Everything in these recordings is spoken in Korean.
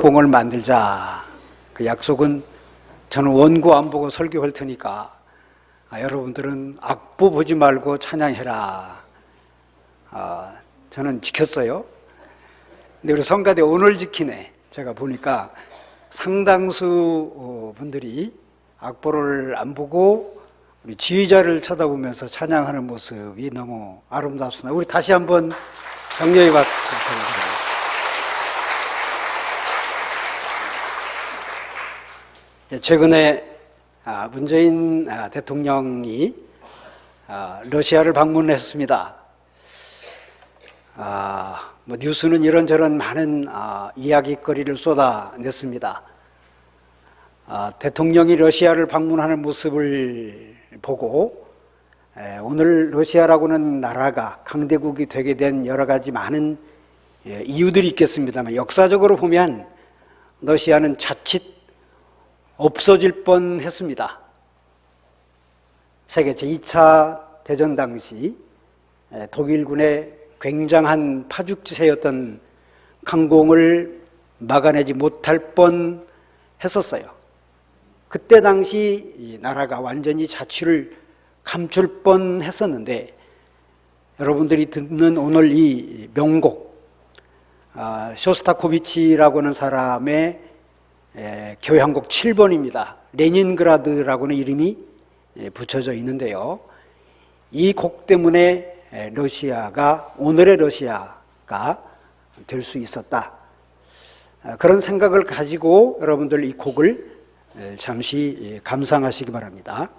역공을 만들자. 그 약속은 저는 원고 안 보고 설교할 테니까 여러분들은 악보 보지 말고 찬양해라. 저는 지켰어요. 근데 우리 성가대 오늘 지키네. 제가 보니까 상당수 분들이 악보를 안 보고 우리 지휘자를 쳐다보면서 찬양하는 모습이 너무 아름답습니다. 우리 다시 한번 격려의 박수 부탁드립니다. 최근에 문재인 대통령이 러시아를 방문했습니다. 뉴스는 이런저런 많은 이야기거리를 쏟아냈습니다. 대통령이 러시아를 방문하는 모습을 보고 오늘 러시아라고는 나라가 강대국이 되게 된 여러 가지 많은 이유들이 있겠습니다만 역사적으로 보면 러시아는 자칫 없어질 뻔했습니다. 세계 제2차 대전 당시 독일군의 굉장한 파죽지세였던 강공을 막아내지 못할 뻔했었어요. 그때 당시 이 나라가 완전히 자취를 감출 뻔했었는데 여러분들이 듣는 오늘 이 명곡 쇼스타코비치라고 하는 사람의 교향곡 7번입니다. 레닌그라드라고는 이름이 붙여져 있는데요. 이 곡 때문에 러시아가 오늘의 러시아가 될 수 있었다. 그런 생각을 가지고 여러분들 이 곡을 잠시 감상하시기 바랍니다.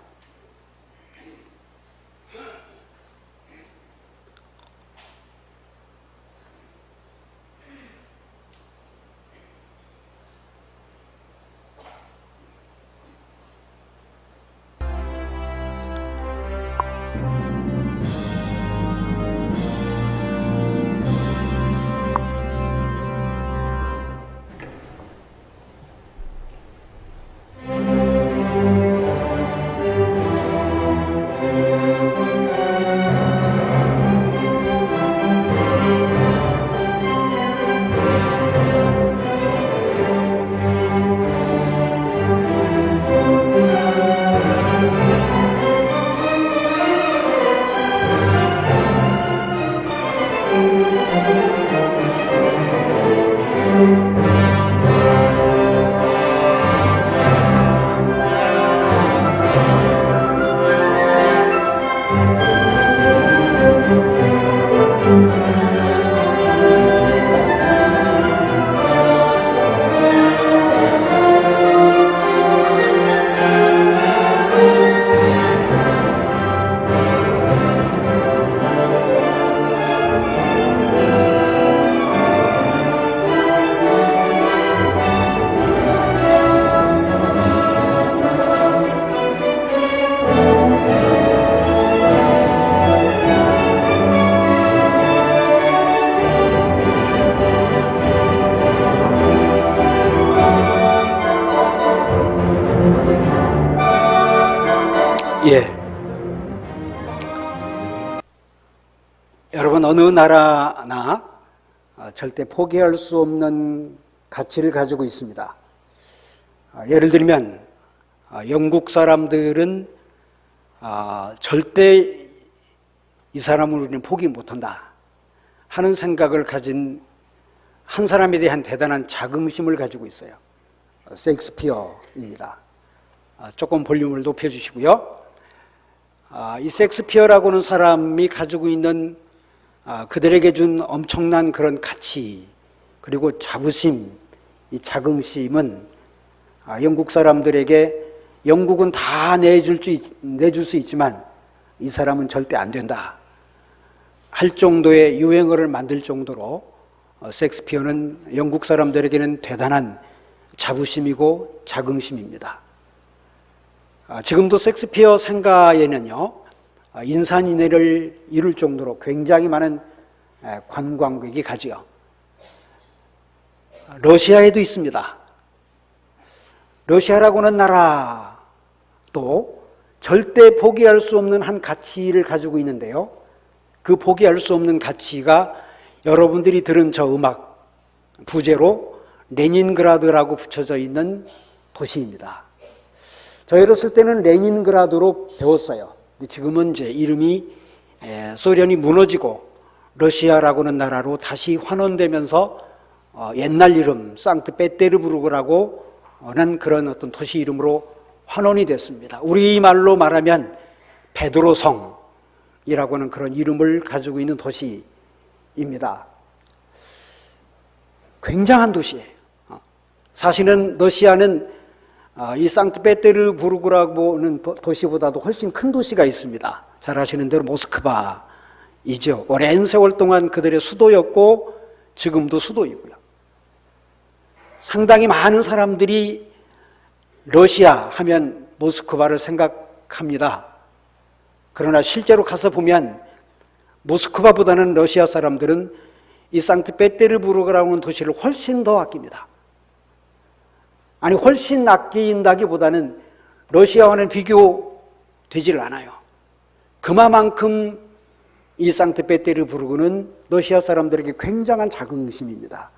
여러분 어느 나라나 절대 포기할 수 없는 가치를 가지고 있습니다. 예를 들면 영국 사람들은 절대 이 사람을 우리는 포기 못한다 하는 생각을 가진 한 사람에 대한 대단한 자긍심을 가지고 있어요. 셰익스피어입니다. 조금 볼륨을 높여주시고요. 이 셰익스피어라고 하는 사람이 가지고 있는 그들에게 준 엄청난 그런 가치 그리고 자부심, 이 자긍심은 영국 사람들에게 영국은 다 내줄 수 있지만 이 사람은 절대 안 된다 할 정도의 유행어를 만들 정도로 셰익스피어는 영국 사람들에게는 대단한 자부심이고 자긍심입니다. 지금도 셰익스피어 생가에는요 인산인해를 이룰 정도로 굉장히 많은 관광객이 가지요. 러시아에도 있습니다. 러시아라고 하는 나라도 절대 포기할 수 없는 한 가치를 가지고 있는데요. 그 포기할 수 없는 가치가 여러분들이 들은 저 음악 부제로 레닌그라드라고 붙여져 있는 도시입니다. 저 어렸을 때는 레닌그라드로 배웠어요. 근데 지금은 이제 이름이 소련이 무너지고 러시아라고는 나라로 다시 환원되면서 옛날 이름 상트페테르부르크라고 하는 그런 어떤 도시 이름으로 환원이 됐습니다. 우리말로 말하면 베드로성이라고 하는 그런 이름을 가지고 있는 도시입니다. 굉장한 도시예요. 사실은 러시아는 이 상트페테르부르크라고 하는 도시보다도 훨씬 큰 도시가 있습니다. 잘 아시는 대로 모스크바이죠. 오랜 세월 동안 그들의 수도였고 지금도 수도이고요. 상당히 많은 사람들이 러시아 하면 모스크바를 생각합니다. 그러나 실제로 가서 보면 모스크바보다는 러시아 사람들은 이 상트페테르부르크라고 하는 도시를 훨씬 더 아낍니다. 아니 훨씬 아낀다기보다는 러시아와는 비교되지를 않아요. 그만큼 이 상트페테르부르크는 러시아 사람들에게 굉장한 자긍심입니다.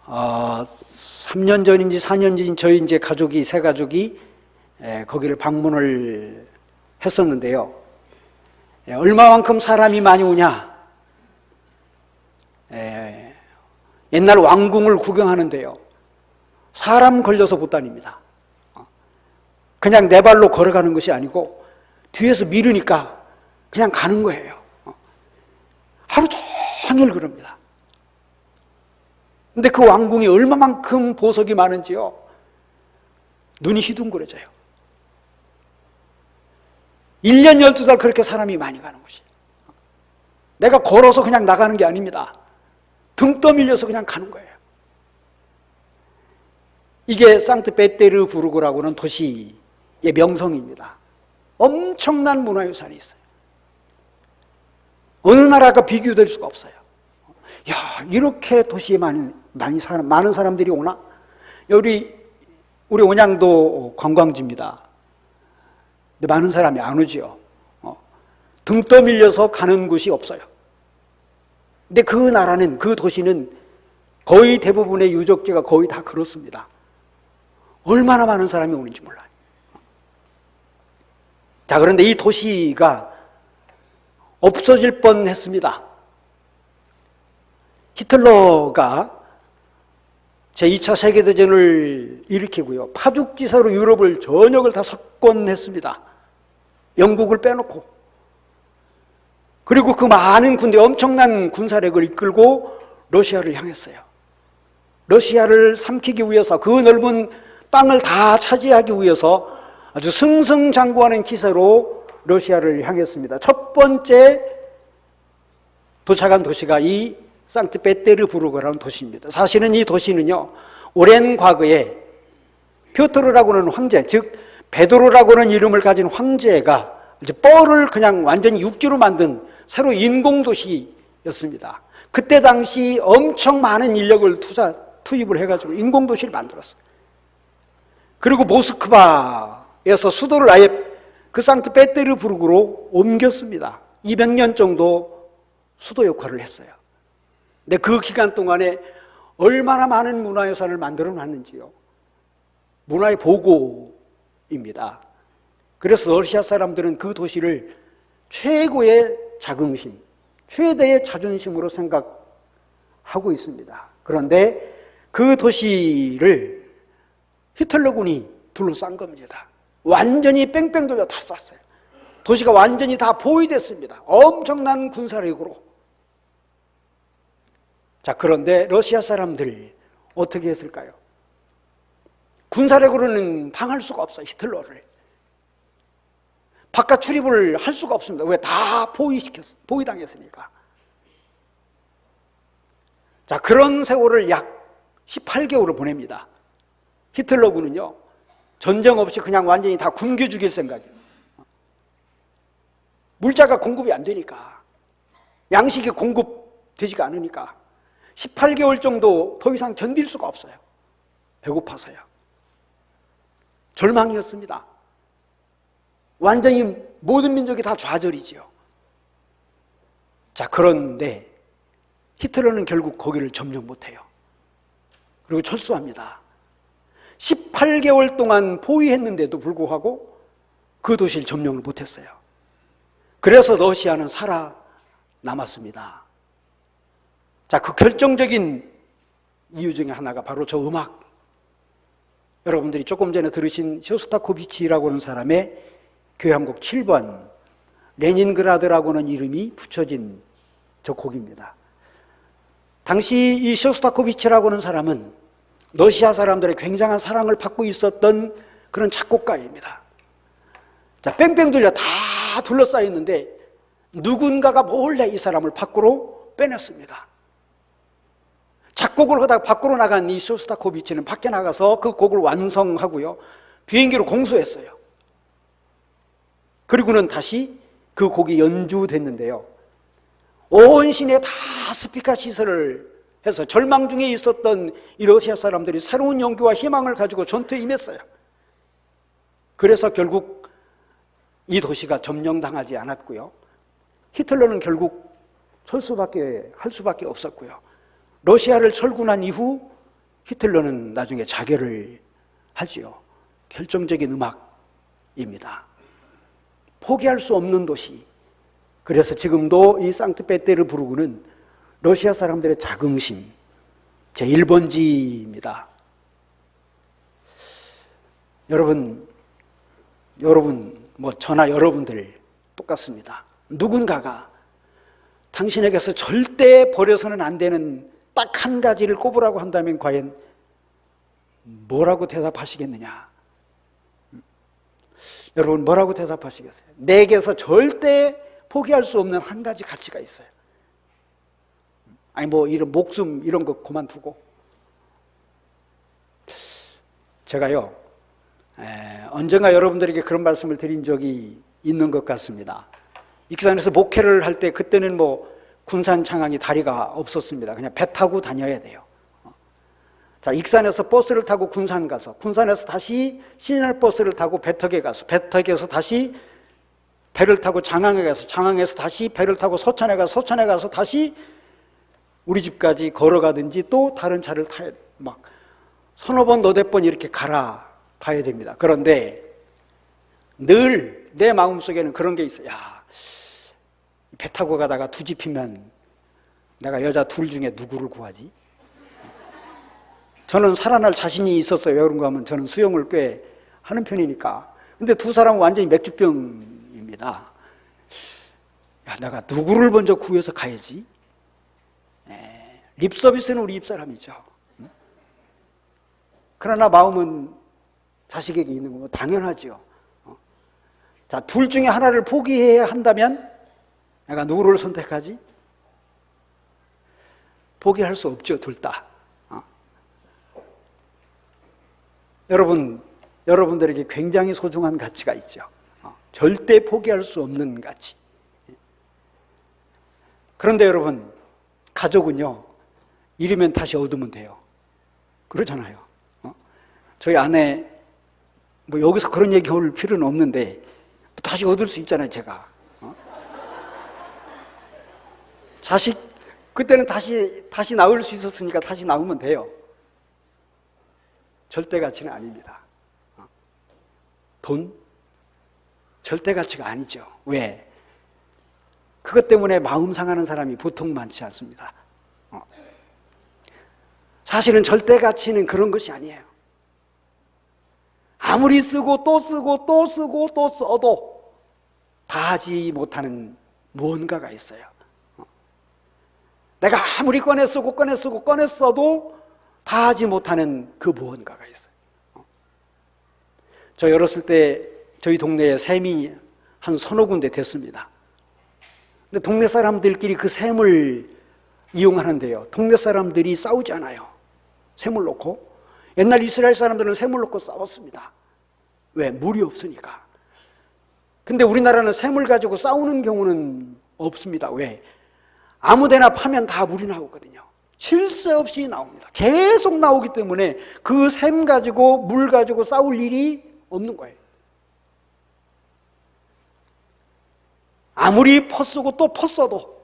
3년 전인지 4년 전인 저희 이제 가족이 세 가족이 거기를 방문을 했었는데요. 얼마만큼 사람이 많이 오냐? 옛날 왕궁을 구경하는데요. 사람 걸려서 못 다닙니다. 그냥 내 발로 걸어가는 것이 아니고 뒤에서 미루니까 그냥 가는 거예요. 하루 종일 그럽니다. 근데 그 왕궁이 얼마만큼 보석이 많은지요. 눈이 휘둥그레져요. 1년 12달 그렇게 사람이 많이 가는 곳이에요. 내가 걸어서 그냥 나가는 게 아닙니다. 등 떠밀려서 그냥 가는 거예요. 이게 상트페테르부르크라고 하는 도시의 명성입니다. 엄청난 문화유산이 있어요. 어느 나라가 비교될 수가 없어요. 야, 이렇게 도시에 많은 사람들이 오나? 우리 온양도 관광지입니다. 근데 많은 사람이 안 오지요. 등 떠밀려서 가는 곳이 없어요. 근데 그 나라는, 그 도시는 거의 대부분의 유적지가 거의 다 그렇습니다. 얼마나 많은 사람이 오는지 몰라요. 자, 그런데 이 도시가 없어질 뻔했습니다. 히틀러가 제2차 세계대전을 일으키고요. 파죽지세로 유럽을 전역을 다 석권했습니다. 영국을 빼놓고. 그리고 그 많은 군대, 엄청난 군사력을 이끌고 러시아를 향했어요. 러시아를 삼키기 위해서, 그 넓은 땅을 다 차지하기 위해서 아주 승승장구하는 기세로 러시아를 향했습니다. 첫 번째 도착한 도시가 이 상트페테르부르크라는 도시입니다. 사실은 이 도시는요, 오랜 과거에 피오트르라고 하는 황제, 즉 베드로라고 하는 이름을 가진 황제가 이제 뻘을 그냥 완전히 육지로 만든 새로 인공도시였습니다. 그때 당시 엄청 많은 인력을 투입을 해가지고 인공도시를 만들었어요. 그리고 모스크바에서 수도를 아예 그 상트페테르부르크로 옮겼습니다. 200년 정도 수도 역할을 했어요. 근데 그 기간 동안에 얼마나 많은 문화유산을 만들어 놨는지요. 문화의 보고입니다. 그래서 러시아 사람들은 그 도시를 최고의 자긍심, 최대의 자존심으로 생각하고 있습니다. 그런데 그 도시를 히틀러군이 둘러싼 겁니다. 완전히 뺑뺑 돌려 다 쌌어요. 도시가 완전히 다 포위됐습니다. 엄청난 군사력으로. 자, 그런데 러시아 사람들 어떻게 했을까요? 군사력으로는 당할 수가 없어요, 히틀러를. 바깥 출입을 할 수가 없습니다. 왜? 다 포위당했으니까. 자, 그런 세월을 약 18개월을 보냅니다. 히틀러군은요, 전쟁 없이 그냥 완전히 다 굶겨 죽일 생각이에요. 물자가 공급이 안 되니까, 양식이 공급되지가 않으니까 18개월 정도 더 이상 견딜 수가 없어요. 배고파서요. 절망이었습니다. 완전히 모든 민족이 다 좌절이지요. 자, 그런데 히틀러는 결국 거기를 점령 못해요. 그리고 철수합니다. 18개월 동안 포위했는데도 불구하고 그 도시를 점령을 못했어요. 그래서 러시아는 살아남았습니다. 자, 그 결정적인 이유 중에 하나가 바로 저 음악. 여러분들이 조금 전에 들으신 쇼스타코비치라고 하는 사람의 교향곡 7번 레닌그라드라고는 이름이 붙여진 저 곡입니다. 당시 이 쇼스타코비치라고 하는 사람은 러시아 사람들의 굉장한 사랑을 받고 있었던 그런 작곡가입니다. 자, 뺑뺑 돌려 다 둘러싸여 있는데 누군가가 몰래 이 사람을 밖으로 빼냈습니다. 작곡을 하다가 밖으로 나간 이 쇼스타코비치는 밖에 나가서 그 곡을 완성하고요, 비행기로 공수했어요. 그리고는 다시 그 곡이 연주됐는데요, 온 시내에 다 스피커 시설을 해서 절망 중에 있었던 이 러시아 사람들이 새로운 용기와 희망을 가지고 전투에 임했어요. 그래서 결국 이 도시가 점령당하지 않았고요, 히틀러는 결국 할 수밖에 없었고요, 러시아를 철군한 이후 히틀러는 나중에 자결을 하지요. 결정적인 음악입니다. 포기할 수 없는 도시. 그래서 지금도 이 상트페테르부르크는 러시아 사람들의 자긍심, 제1번지입니다. 여러분, 저나 여러분들 똑같습니다. 누군가가 당신에게서 절대 버려서는 안 되는 딱 한 가지를 꼽으라고 한다면 과연 뭐라고 대답하시겠느냐? 여러분, 뭐라고 대답하시겠어요? 내게서 절대 포기할 수 없는 한 가지 가치가 있어요. 아니 이런 목숨 이런 거 그만두고, 제가요 언젠가 여러분들에게 그런 말씀을 드린 적이 있는 것 같습니다. 익산에서 목회를 할 때 그때는 군산 창항이 다리가 없었습니다. 그냥 배 타고 다녀야 돼요. 자, 익산에서 버스를 타고 군산 가서, 군산에서 다시 시내버스를 타고 배턱에 가서, 배턱에서 다시 배를 타고 장항에 가서, 장항에서 다시 배를 타고 서천에 가서, 서천에 가서 다시 우리 집까지 걸어가든지 또 다른 차를 타야, 서너 번 너댓 번 이렇게 갈아타야 됩니다. 그런데 늘 내 마음속에는 그런 게 있어요. 배 타고 가다가 뒤집히면 내가 여자 둘 중에 누구를 구하지? 저는 살아날 자신이 있었어요. 왜 그런가 하면 저는 수영을 꽤 하는 편이니까. 근데 두 사람은 완전히 맥주병입니다. 내가 누구를 먼저 구해서 가야지? 립서비스는 우리 집사람이죠. 그러나 마음은 자식에게 있는 거 당연하죠. 자, 둘 중에 하나를 포기해야 한다면 내가 누구를 선택하지? 포기할 수 없죠, 둘 다. 여러분들에게 굉장히 소중한 가치가 있죠. 절대 포기할 수 없는 가치. 그런데 여러분, 가족은요, 잃으면 다시 얻으면 돼요. 그러잖아요. 저희 아내, 여기서 그런 얘기 할 필요는 없는데, 다시 얻을 수 있잖아요, 제가. 자식, 그때는 다시 낳을 수 있었으니까 다시 낳으면 돼요. 절대 가치는 아닙니다. 돈? 절대 가치가 아니죠. 왜? 그것 때문에 마음 상하는 사람이 보통 많지 않습니다. 사실은 절대 가치는 그런 것이 아니에요. 아무리 쓰고 또 쓰고 또 쓰고 또 써도 다 하지 못하는 무언가가 있어요. 내가 아무리 꺼내 쓰고 꺼내 쓰고 꺼내 써도 다 하지 못하는 그 무언가가 있어요. 저 어렸을 때 저희 동네에 샘이 한 서너 군데 됐습니다. 근데 동네 사람들끼리 그 샘을 이용하는데요, 동네 사람들이 싸우지 않아요. 샘을 놓고. 옛날 이스라엘 사람들은 샘을 놓고 싸웠습니다. 왜? 물이 없으니까. 근데 우리나라는 샘을 가지고 싸우는 경우는 없습니다. 왜? 아무데나 파면 다 물이 나오거든요. 쉴 새 없이 나옵니다. 계속 나오기 때문에 그 샘 가지고 물 가지고 싸울 일이 없는 거예요. 아무리 퍼쓰고 또 퍼써도,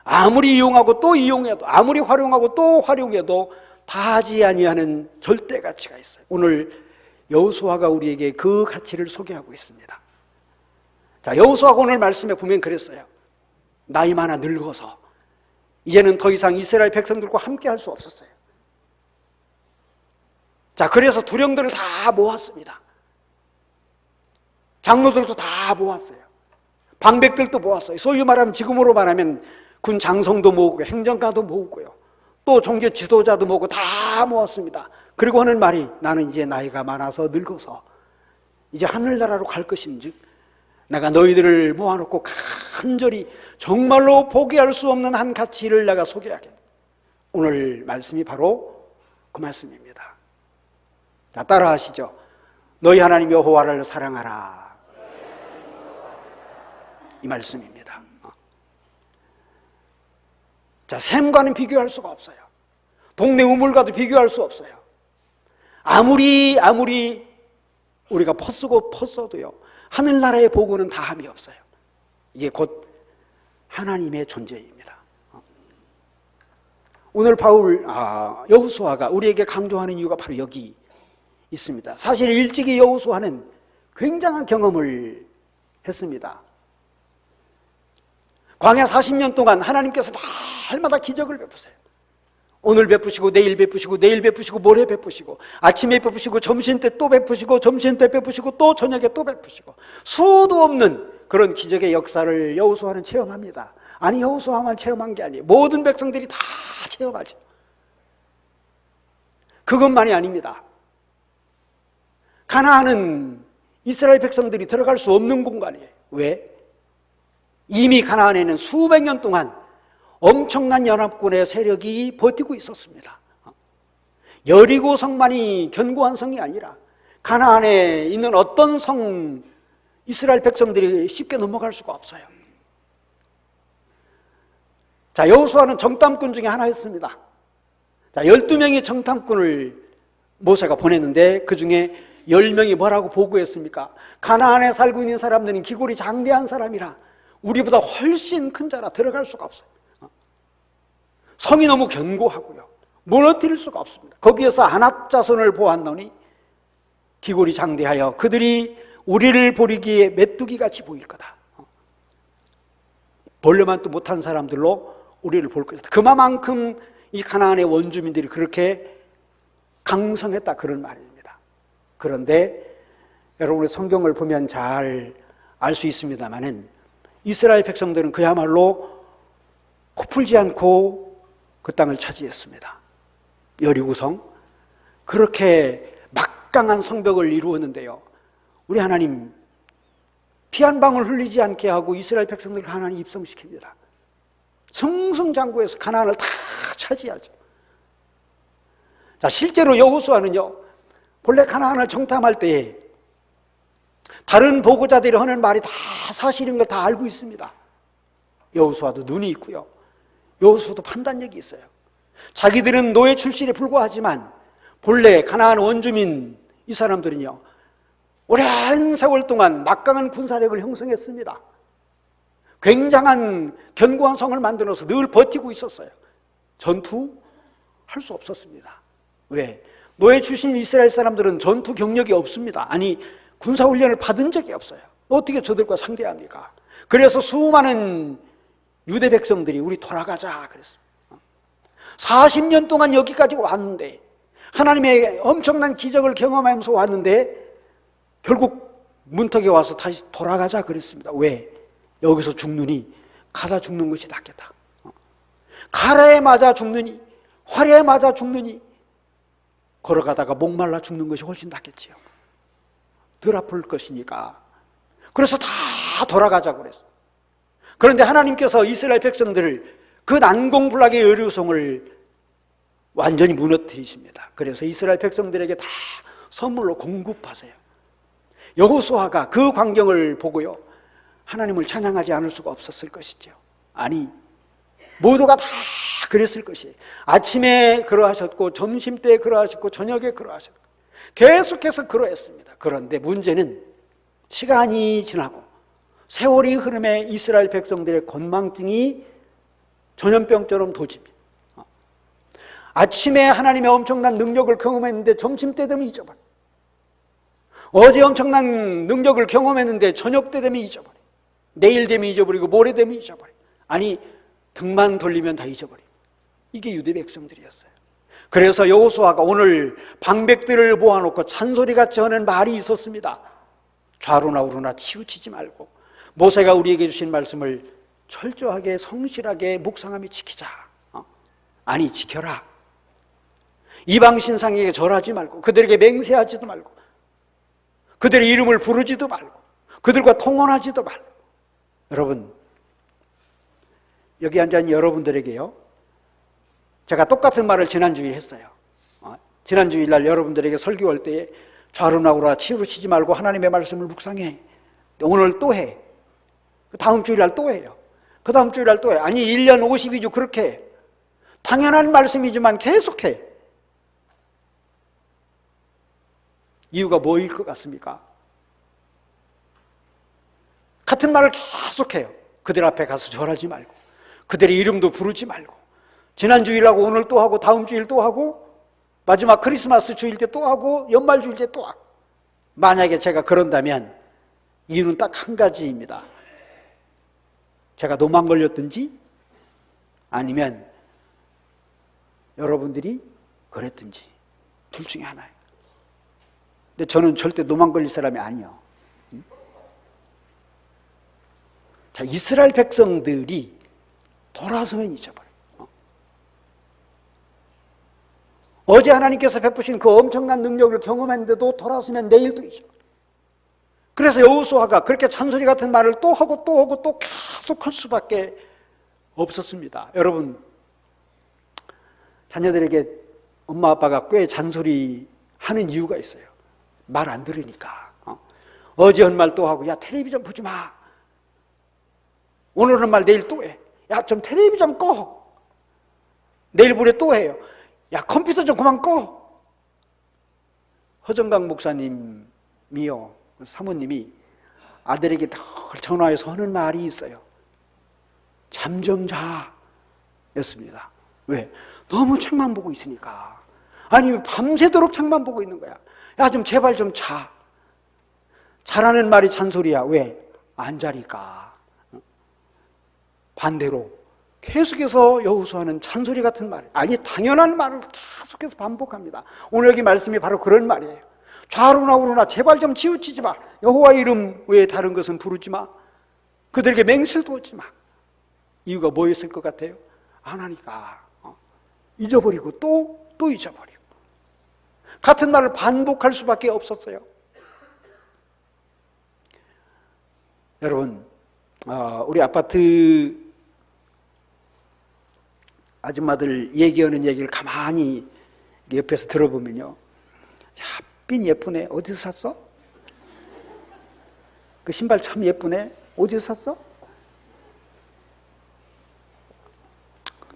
아무리 이용하고 또 이용해도, 아무리 활용하고 또 활용해도 다하지 아니하는 절대 가치가 있어요. 오늘 여호수아가 우리에게 그 가치를 소개하고 있습니다. 자, 여호수아가 오늘 말씀에 보면 그랬어요. 나이 많아 늙어서 이제는 더 이상 이스라엘 백성들과 함께 할 수 없었어요. 자, 그래서 두령들을 다 모았습니다. 장로들도 다 모았어요. 방백들도 모았어요. 소위 말하면, 지금으로 말하면 군 장성도 모으고 행정가도 모으고요, 또 종교 지도자도 모으고 다 모았습니다. 그리고 하는 말이, 나는 이제 나이가 많아서 늙어서 이제 하늘나라로 갈 것인즉 내가 너희들을 모아놓고 간절히 정말로 포기할 수 없는 한 가치를 내가 소개하겠다. 오늘 말씀이 바로 그 말씀입니다. 자, 따라 하시죠. 너희 하나님 여호와를 사랑하라. 이 말씀입니다. 자, 샘과는 비교할 수가 없어요. 동네 우물과도 비교할 수 없어요. 아무리 우리가 퍼쓰고 퍼써도요, 하늘나라의 보고는 다함이 없어요. 이게 곧 하나님의 존재입니다. 오늘 여호수아가 우리에게 강조하는 이유가 바로 여기 있습니다. 사실 일찍이 여호수아는 굉장한 경험을 했습니다. 광야 40년 동안 하나님께서 날마다 기적을 베푸세요. 오늘 베푸시고 내일 베푸시고 내일 베푸시고 모레 베푸시고 아침에 베푸시고 점심때 또 베푸시고 점심때 베푸시고 또 저녁에 또 베푸시고 수도 없는 그런 기적의 역사를 여호수아는 체험합니다. 아니, 여호수아만 체험한 게 아니에요. 모든 백성들이 다 체험하죠. 그것만이 아닙니다. 가나안은 이스라엘 백성들이 들어갈 수 없는 공간이에요. 왜? 이미 가나안에는 수백 년 동안 엄청난 연합군의 세력이 버티고 있었습니다. 여리고 성만이 견고한 성이 아니라 가나안에 있는 어떤 성, 이스라엘 백성들이 쉽게 넘어갈 수가 없어요. 자, 여호수아는 정탐꾼 중에 하나였습니다. 자, 12명의 정탐꾼을 모세가 보냈는데 그 중에 10명이 뭐라고 보고했습니까? 가나안에 살고 있는 사람들은 기골이 장대한 사람이라 우리보다 훨씬 큰 자라 들어갈 수가 없어요. 성이 너무 견고하고요, 무너뜨릴 수가 없습니다. 거기에서 아낙 자손을 보았노니 기골이 장대하여 그들이 우리를 버리기에 메뚜기같이 보일 거다. 벌레만도 못한 사람들로 우리를 볼 것이다. 그만큼 이 가나안의 원주민들이 그렇게 강성했다, 그런 말입니다. 그런데 여러분의 성경을 보면 잘 알 수 있습니다만은 이스라엘 백성들은 그야말로 코풀지 않고 그 땅을 차지했습니다. 여리고성, 그렇게 막강한 성벽을 이루었는데요, 우리 하나님 피 한 방울 흘리지 않게 하고 이스라엘 백성들을 하나님 입성시킵니다. 승승장구해서 가나안을 다 차지하죠. 자, 실제로 여호수아는요, 본래 가나안을 정탐할 때에 다른 보고자들이 하는 말이 다 사실인 걸 다 알고 있습니다. 여호수아도 눈이 있고요, 여호수아도 판단력이 있어요. 자기들은 노예 출신에 불과하지만 본래 가나안 원주민 이 사람들은요, 오랜 세월 동안 막강한 군사력을 형성했습니다. 굉장한 견고한 성을 만들어서 늘 버티고 있었어요. 전투할 수 없었습니다. 왜? 노예 출신 이스라엘 사람들은 전투 경력이 없습니다. 아니, 군사훈련을 받은 적이 없어요. 어떻게 저들과 상대합니까? 그래서 수많은 유대 백성들이 우리 돌아가자 그랬어요. 40년 동안 여기까지 왔는데, 하나님의 엄청난 기적을 경험하면서 왔는데 결국 문턱에 와서 다시 돌아가자 그랬습니다. 왜? 여기서 죽느니 가다 죽는 것이 낫겠다. 가라에 맞아 죽느니 활에 맞아 죽느니 걸어가다가 목말라 죽는 것이 훨씬 낫겠지요. 덜 아플 것이니까. 그래서 다 돌아가자고 그랬어요. 그런데 하나님께서 이스라엘 백성들을 그 난공불락의 여리고성을 완전히 무너뜨리십니다. 그래서 이스라엘 백성들에게 다 선물로 공급하세요. 여호수아가 그 광경을 보고요, 하나님을 찬양하지 않을 수가 없었을 것이죠. 아니, 모두가 다 그랬을 것이에요. 아침에 그러하셨고 점심때 그러하셨고 저녁에 그러하셨고 계속해서 그러했습니다. 그런데 문제는 시간이 지나고 세월이 흐름에 이스라엘 백성들의 건망증이 전염병처럼 도집니다. 아침에 하나님의 엄청난 능력을 경험했는데 점심때 되면 잊어버려. 어제 엄청난 능력을 경험했는데 저녁 때 되면 잊어버려. 내일 되면 잊어버리고 모레 되면 잊어버려. 아니, 등만 돌리면 다 잊어버려. 이게 유대 백성들이었어요. 그래서 여호수아가 오늘 방백들을 모아놓고 잔소리같이 하는 말이 있었습니다. 좌로나 우로나 치우치지 말고 모세가 우리에게 주신 말씀을 철저하게 성실하게 묵상하며 지키자. 아니, 지켜라. 이방 신상에게 절하지 말고, 그들에게 맹세하지도 말고, 그들의 이름을 부르지도 말고, 그들과 통혼하지도 말고. 여러분, 여기 앉아있는 여러분들에게요, 제가 똑같은 말을 지난주에 했어요. 지난 주일날 여러분들에게 설교할 때에 좌로나 우로나 치우치지 말고 하나님의 말씀을 묵상해. 오늘 또 해. 다음 주일날 또 해요. 그 다음 주일날 또 해. 아니, 1년 52주 그렇게 해. 당연한 말씀이지만 계속해. 이유가 뭐일 것 같습니까? 같은 말을 계속해요. 그들 앞에 가서 절하지 말고, 그들의 이름도 부르지 말고, 지난 주일하고 오늘 또 하고, 다음 주일 또 하고, 마지막 크리스마스 주일 때 또 하고, 연말 주일 때 또 하고. 만약에 제가 그런다면 이유는 딱 한 가지입니다. 제가 노만 걸렸든지 아니면 여러분들이 그랬든지 둘 중에 하나예요. 근데 저는 절대 노만 걸릴 사람이 아니에요. 자, 이스라엘 백성들이 돌아서면 잊어버려요. 어제 하나님께서 베푸신 그 엄청난 능력을 경험했는데도 돌아서면 내일 또 잊어버려요. 그래서 여호수아가 그렇게 잔소리 같은 말을 또 하고 또 하고 또 계속 할 수밖에 없었습니다. 여러분, 자녀들에게 엄마 아빠가 꽤 잔소리 하는 이유가 있어요. 말 안 들으니까. 어제 한 말 또 하고, 야, 텔레비전 보지 마. 오늘 한 말 내일 또 해. 야, 좀 텔레비전 꺼. 내일 모레 또 해요. 야, 컴퓨터 좀 그만 꺼. 허정강 목사님이요, 사모님이 아들에게 늘 전화해서 하는 말이 있어요. 잠 좀 자 였습니다. 왜? 너무 책만 보고 있으니까. 아니, 밤새도록 책만 보고 있는 거야. 야, 좀 제발 좀 자. 자라는 말이 잔소리야. 왜? 안 자니까. 반대로 계속해서 여호수아는 잔소리 같은 말, 아니 당연한 말을 계속해서 반복합니다. 오늘 여기 말씀이 바로 그런 말이에요. 좌로나 우로나 제발 좀 치우치지 마. 여호와 이름 외에 다른 것은 부르지 마. 그들에게 맹세도 하지 마. 이유가 뭐였을 것 같아요? 안 하니까. 잊어버리고 또 잊어버리고. 같은 말을 반복할 수밖에 없었어요. 여러분, 우리 아파트 아줌마들 얘기하는 얘기를 가만히 옆에서 들어보면요, 야, 핀 예쁘네. 어디서 샀어? 그 신발 참 예쁘네. 어디서 샀어?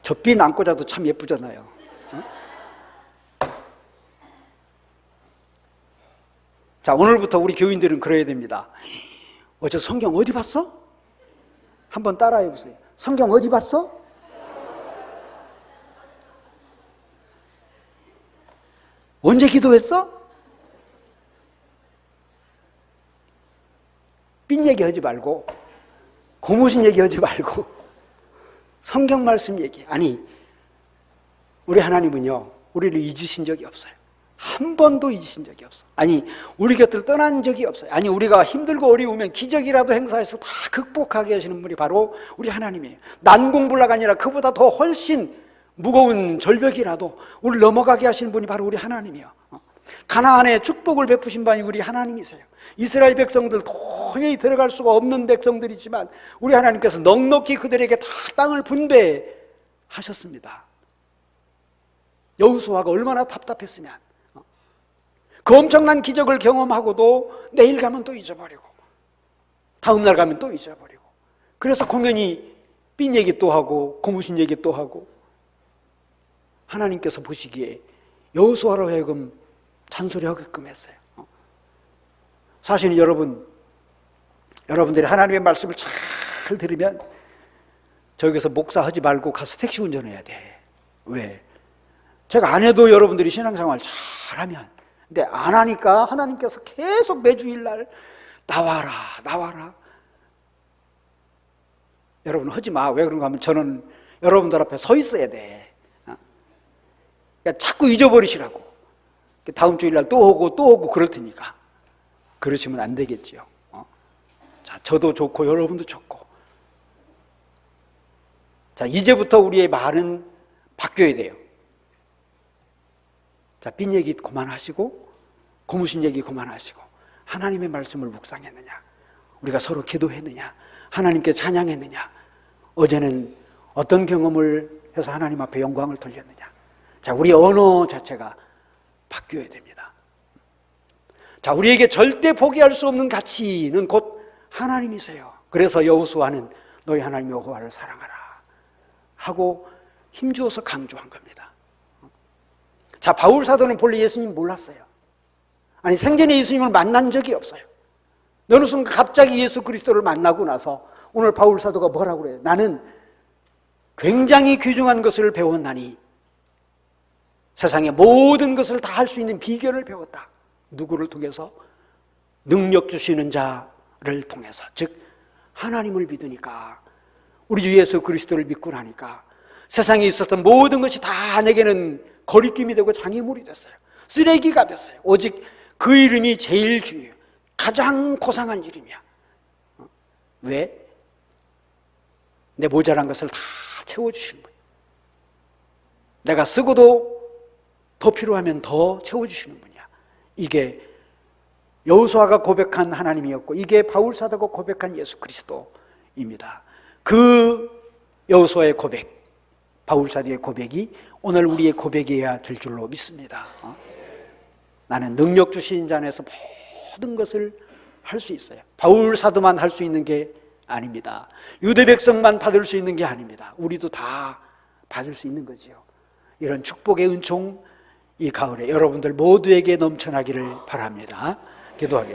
저 핀 안 꽂아도 참 예쁘잖아요. 어? 자, 오늘부터 우리 교인들은 그래야 됩니다. 저 성경 어디 봤어? 한번 따라해 보세요. 성경 어디 봤어? 언제 기도했어? 삔 얘기하지 말고, 고무신 얘기하지 말고, 성경 말씀 얘기. 아니, 우리 하나님은요, 우리를 잊으신 적이 없어요. 한 번도 잊으신 적이 없어. 아니, 우리 곁을 떠난 적이 없어요. 아니, 우리가 힘들고 어려우면 기적이라도 행사해서 다 극복하게 하시는 분이 바로 우리 하나님이에요. 난공불락 아니라 그보다 더 훨씬 무거운 절벽이라도 우리를 넘어가게 하시는 분이 바로 우리 하나님이에요. 가나안에 축복을 베푸신 분이 우리 하나님이세요. 이스라엘 백성들 도저히 들어갈 수가 없는 백성들이지만 우리 하나님께서 넉넉히 그들에게 다 땅을 분배하셨습니다. 여호수아가 얼마나 답답했으면, 그 엄청난 기적을 경험하고도 내일 가면 또 잊어버리고, 다음 날 가면 또 잊어버리고, 그래서 공연히 삔 얘기 또 하고 고무신 얘기 또 하고. 하나님께서 보시기에 여호수아로 하여금 잔소리하게끔 했어요. 사실 여러분들이 하나님의 말씀을 잘 들으면 저기서 목사하지 말고 가서 택시 운전해야 돼. 왜? 제가 안 해도 여러분들이 신앙생활 잘하면, 근데 안 하니까 하나님께서 계속 매주일날 나와라 나와라. 여러분 하지 마. 왜 그런가 하면 저는 여러분들 앞에 서 있어야 돼. 그러니까 자꾸 잊어버리시라고. 다음 주일날 또 오고 그럴 테니까. 그러시면 안 되겠지요. 자, 저도 좋고 여러분도 좋고. 자, 이제부터 우리의 말은 바뀌어야 돼요. 자, 빈 얘기 그만하시고 고무신 얘기 그만하시고 하나님의 말씀을 묵상했느냐, 우리가 서로 기도했느냐, 하나님께 찬양했느냐, 어제는 어떤 경험을 해서 하나님 앞에 영광을 돌렸느냐. 자, 우리 언어 자체가 바뀌어야 됩니다. 자, 우리에게 절대 포기할 수 없는 가치는 곧 하나님이세요. 그래서 여호수아는 너희 하나님 여호와를 사랑하라 하고 힘주어서 강조한 겁니다. 자, 바울 사도는 본래 예수님 몰랐어요. 아니, 생전에 예수님을 만난 적이 없어요. 어느 순간 갑자기 예수 그리스도를 만나고 나서 오늘 바울 사도가 뭐라고 그래요? 나는 굉장히 귀중한 것을 배웠나니 세상의 모든 것을 다 할 수 있는 비결을 배웠다. 누구를 통해서? 능력 주시는 자를 통해서. 즉 하나님을 믿으니까, 우리 주 예수 그리스도를 믿고 나니까 세상에 있었던 모든 것이 다 내게는 거리낌이 되고 장애물이 됐어요. 쓰레기가 됐어요. 오직 그 이름이 제일 중요해요. 가장 고상한 이름이야. 왜? 내 모자란 것을 다 채워주시는 거예요. 내가 쓰고도 더 필요하면 더 채워주시는 분이야. 이게 여호수아가 고백한 하나님이었고, 이게 바울 사도가 고백한 예수 그리스도입니다. 그 여호수아의 고백, 바울 사도의 고백이 오늘 우리의 고백이어야 될 줄로 믿습니다. 나는 능력 주신 자 안에서 모든 것을 할 수 있어요. 바울 사도만 할 수 있는 게 아닙니다. 유대 백성만 받을 수 있는 게 아닙니다. 우리도 다 받을 수 있는 거지요. 이런 축복의 은총 이 가을에 여러분들 모두에게 넘쳐나기를 바랍니다. 기도하겠습니다.